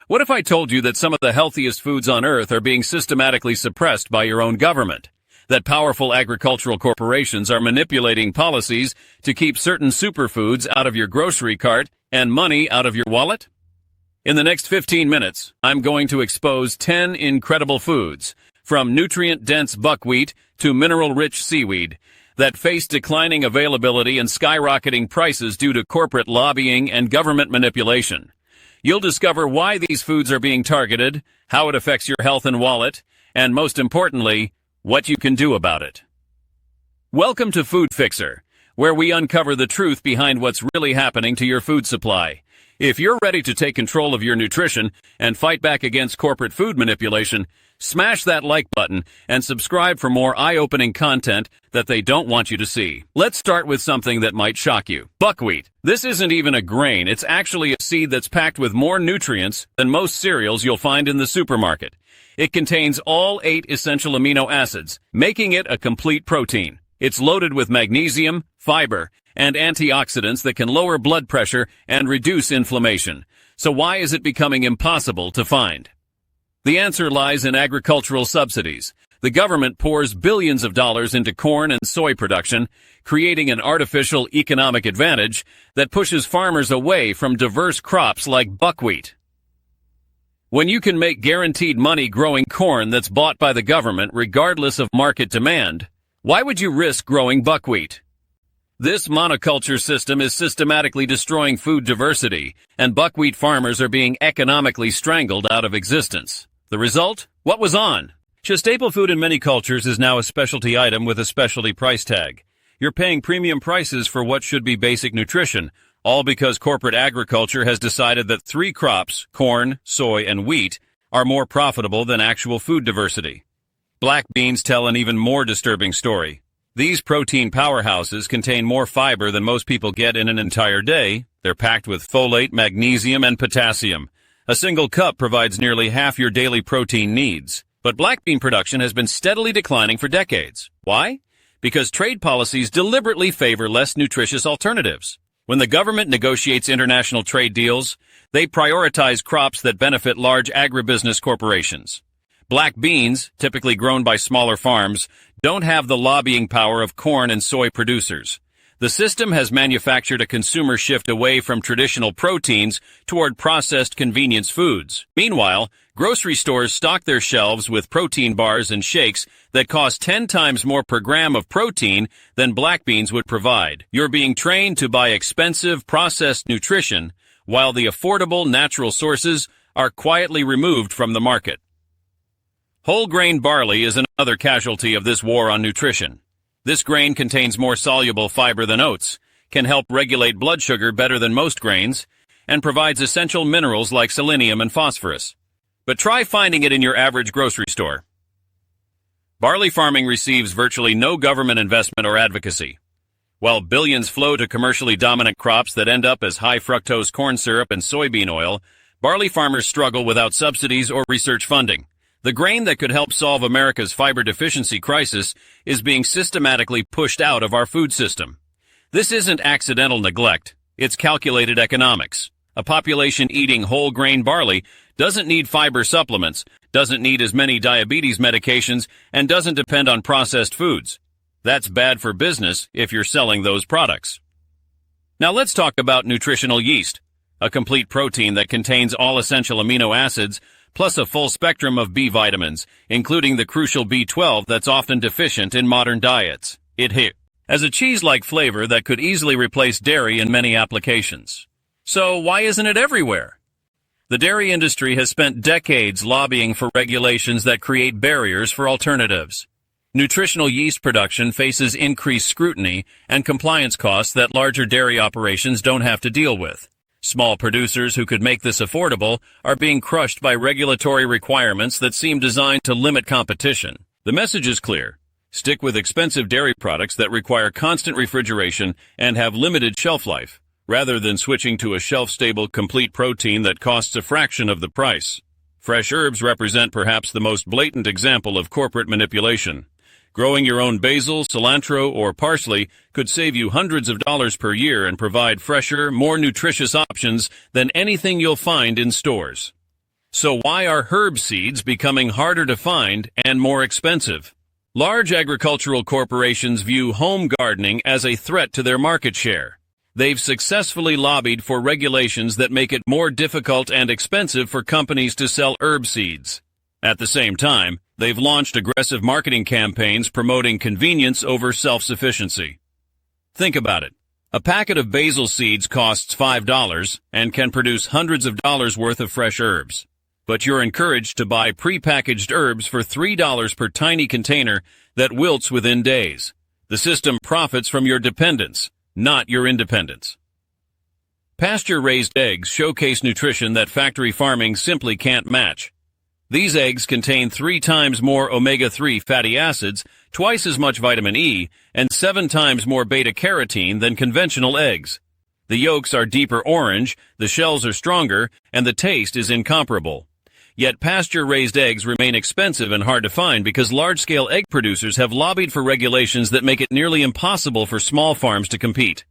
What if I told you that some of the healthiest foods on earth are being systematically suppressed by your own government? That powerful agricultural corporations are manipulating policies to keep certain superfoods out of your grocery cart and money out of your wallet? In the next 15 minutes, I'm going to expose 10 incredible foods, from nutrient-dense buckwheat to mineral-rich seaweed, that face declining availability and skyrocketing prices due to corporate lobbying and government manipulation. You'll discover why these foods are being targeted, how it affects your health and wallet, and most importantly, what you can do about it. Welcome to Food Fixer, where we uncover the truth behind what's really happening to your food supply. If you're ready to take control of your nutrition and fight back against corporate food manipulation, smash that like button and subscribe for more eye-opening content that they don't want you to see. Let's start with something that might shock you. Buckwheat. This isn't even a grain. It's actually a seed that's packed with more nutrients than most cereals you'll find in the supermarket. It contains all 8 essential amino acids, making it a complete protein. It's loaded with magnesium, fiber, and antioxidants that can lower blood pressure and reduce inflammation. So why is it becoming impossible to find? The answer lies in agricultural subsidies. The government pours billions of dollars into corn and soy production, creating an artificial economic advantage that pushes farmers away from diverse crops like buckwheat. When you can make guaranteed money growing corn that's bought by the government regardless of market demand, why would you risk growing buckwheat? This monoculture system is systematically destroying food diversity, and buckwheat farmers are being economically strangled out of existence. The result? What was on? A staple food in many cultures is now a specialty item with a specialty price tag. You're paying premium prices for what should be basic nutrition, all because corporate agriculture has decided that 3 crops, corn, soy, and wheat, are more profitable than actual food diversity. Black beans tell an even more disturbing story. These protein powerhouses contain more fiber than most people get in an entire day. They're packed with folate, magnesium, and potassium. A single cup provides nearly half your daily protein needs. But black bean production has been steadily declining for decades. Why? Because trade policies deliberately favor less nutritious alternatives. When the government negotiates international trade deals, they prioritize crops that benefit large agribusiness corporations. Black beans, typically grown by smaller farms, don't have the lobbying power of corn and soy producers. The system has manufactured a consumer shift away from traditional proteins toward processed convenience foods. Meanwhile, grocery stores stock their shelves with protein bars and shakes that cost 10 times more per gram of protein than black beans would provide. You're being trained to buy expensive, processed nutrition, while the affordable, natural sources are quietly removed from the market. Whole grain barley is another casualty of this war on nutrition. This grain contains more soluble fiber than oats, can help regulate blood sugar better than most grains, and provides essential minerals like selenium and phosphorus. But try finding it in your average grocery store. Barley farming receives virtually no government investment or advocacy. While billions flow to commercially dominant crops that end up as high-fructose corn syrup and soybean oil, barley farmers struggle without subsidies or research funding. The grain that could help solve America's fiber deficiency crisis is being systematically pushed out of our food system. This isn't accidental neglect, it's calculated economics. A population eating whole grain barley doesn't need fiber supplements, doesn't need as many diabetes medications, and doesn't depend on processed foods. That's bad for business if you're selling those products. Now let's talk about nutritional yeast, a complete protein that contains all essential amino acids plus a full spectrum of B vitamins, including the crucial B12 that's often deficient in modern diets. It has a cheese-like flavor that could easily replace dairy in many applications. So why isn't it everywhere? The dairy industry has spent decades lobbying for regulations that create barriers for alternatives. Nutritional yeast production faces increased scrutiny and compliance costs that larger dairy operations don't have to deal with. Small producers who could make this affordable are being crushed by regulatory requirements that seem designed to limit competition. The message is clear. Stick with expensive dairy products that require constant refrigeration and have limited shelf life, rather than switching to a shelf-stable complete protein that costs a fraction of the price. Fresh herbs represent perhaps the most blatant example of corporate manipulation. Growing your own basil, cilantro, or parsley could save you hundreds of dollars per year and provide fresher, more nutritious options than anything you'll find in stores. So why are herb seeds becoming harder to find and more expensive? Large agricultural corporations view home gardening as a threat to their market share. They've successfully lobbied for regulations that make it more difficult and expensive for companies to sell herb seeds. At the same time, they've launched aggressive marketing campaigns promoting convenience over self-sufficiency. Think about it. A packet of basil seeds costs $5 and can produce hundreds of dollars worth of fresh herbs. But you're encouraged to buy pre-packaged herbs for $3 per tiny container that wilts within days. The system profits from your dependence, not your independence. Pasture-raised eggs showcase nutrition that factory farming simply can't match. These eggs contain 3 times more omega-3 fatty acids, twice as much vitamin E, and 7 times more beta-carotene than conventional eggs. The yolks are deeper orange, the shells are stronger, and the taste is incomparable. Yet pasture-raised eggs remain expensive and hard to find because large-scale egg producers have lobbied for regulations that make it nearly impossible for small farms to compete.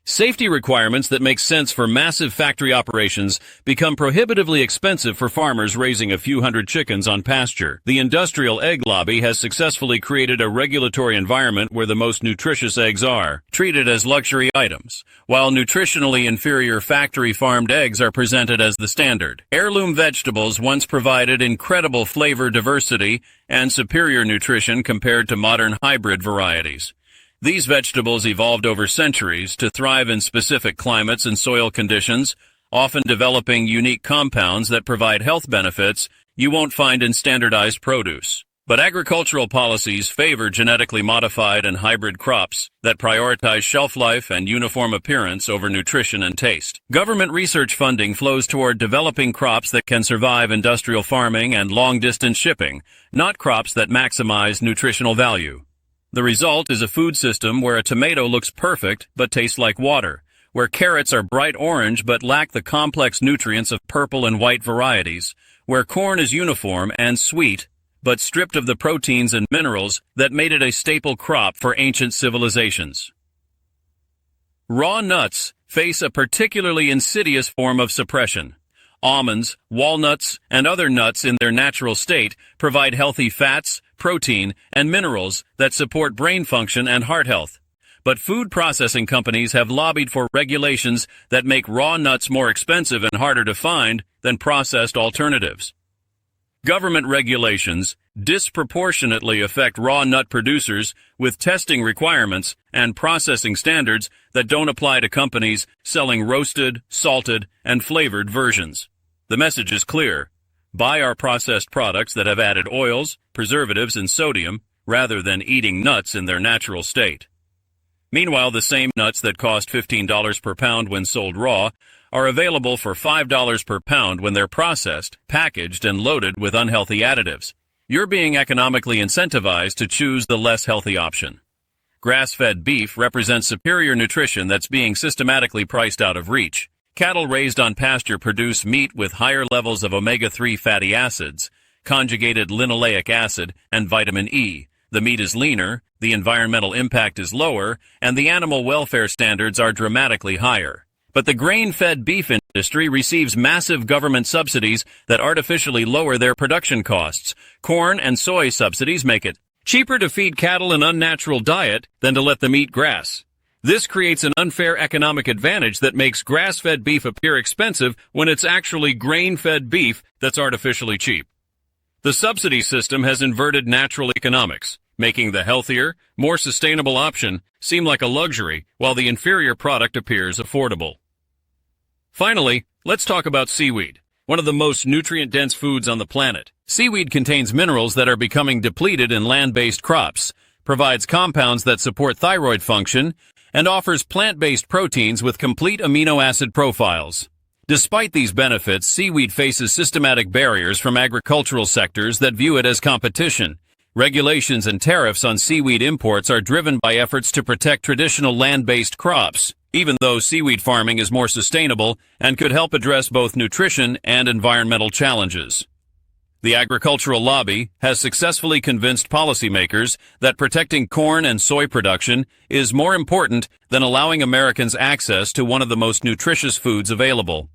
Safety requirements that make sense for massive factory operations become prohibitively expensive for farmers raising a few hundred chickens on pasture. The industrial egg lobby has successfully created a regulatory environment where the most nutritious eggs are treated as luxury items, while nutritionally inferior factory-farmed eggs are presented as the standard. Heirloom Vegetables once provided incredible flavor diversity and superior nutrition compared to modern hybrid varieties. These vegetables evolved over centuries to thrive in specific climates and soil conditions, often developing unique compounds that provide health benefits you won't find in standardized produce. But agricultural policies favor genetically modified and hybrid crops that prioritize shelf life and uniform appearance over nutrition and taste. Government research funding flows toward developing crops that can survive industrial farming and long-distance shipping, not crops that maximize nutritional value. The result is a food system where a tomato looks perfect but tastes like water, where carrots are bright orange but lack the complex nutrients of purple and white varieties, where corn is uniform and sweet but stripped of the proteins and minerals that made it a staple crop for ancient civilizations. Raw nuts face a particularly insidious form of suppression. Almonds, walnuts, and other nuts in their natural state provide healthy fats, protein, and minerals that support brain function and heart health. But food processing companies have lobbied for regulations that make raw nuts more expensive and harder to find than processed alternatives. Government regulations disproportionately affect raw nut producers with testing requirements and processing standards that don't apply to companies selling roasted, salted, and flavored versions. The message is clear. Buy our processed products that have added oils, preservatives, and sodium rather than eating nuts in their natural state. Meanwhile, the same nuts that cost $15 per pound when sold raw are available for $5 per pound when they're processed, packaged, and loaded with unhealthy additives. You're being economically incentivized to choose the less healthy option. Grass-fed beef represents superior nutrition that's being systematically priced out of reach. Cattle raised on pasture produce meat with higher levels of omega-3 fatty acids, conjugated linoleic acid, and vitamin E. The meat is leaner, the environmental impact is lower, and the animal welfare standards are dramatically higher. But the grain-fed beef industry receives massive government subsidies that artificially lower their production costs. Corn and soy subsidies make it cheaper to feed cattle an unnatural diet than to let them eat grass. This creates an unfair economic advantage that makes grass-fed beef appear expensive when it's actually grain-fed beef that's artificially cheap. The subsidy system has inverted natural economics, making the healthier, more sustainable option seem like a luxury while the inferior product appears affordable. Finally, let's talk about seaweed, one of the most nutrient-dense foods on the planet. Seaweed contains minerals that are becoming depleted in land-based crops, provides compounds that support thyroid function, and offers plant-based proteins with complete amino acid profiles. Despite these benefits, seaweed faces systematic barriers from agricultural sectors that view it as competition. Regulations and tariffs on seaweed imports are driven by efforts to protect traditional land-based crops, even though seaweed farming is more sustainable and could help address both nutrition and environmental challenges. The agricultural lobby has successfully convinced policymakers that protecting corn and soy production is more important than allowing Americans access to one of the most nutritious foods available.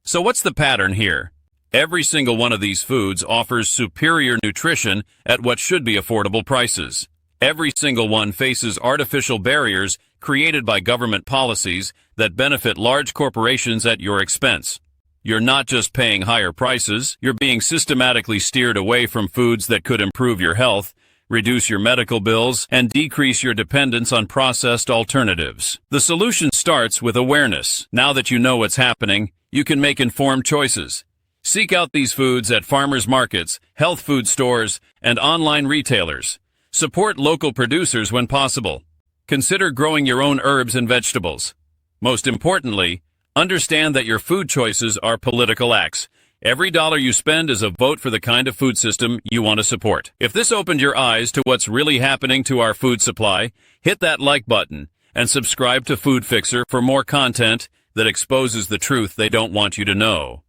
So what's the pattern here? Every single one of these foods offers superior nutrition at what should be affordable prices. Every single one faces artificial barriers created by government policies that benefit large corporations at your expense. You're not just paying higher prices, you're being systematically steered away from foods that could improve your health, reduce your medical bills, and decrease your dependence on processed alternatives. The solution starts with awareness. Now that you know what's happening, you can make informed choices. Seek out these foods at farmers markets, health food stores, and online retailers. Support local producers when possible. Consider growing your own herbs and vegetables. Most importantly, understand that your food choices are political acts. Every dollar you spend is a vote for the kind of food system you want to support. If this opened your eyes to what's really happening to our food supply, hit that like button and subscribe to Food Fixer for more content that exposes the truth they don't want you to know.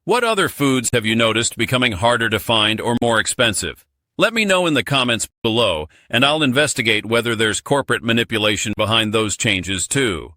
What other foods have you noticed becoming harder to find or more expensive? Let me know in the comments below, and I'll investigate whether there's corporate manipulation behind those changes too.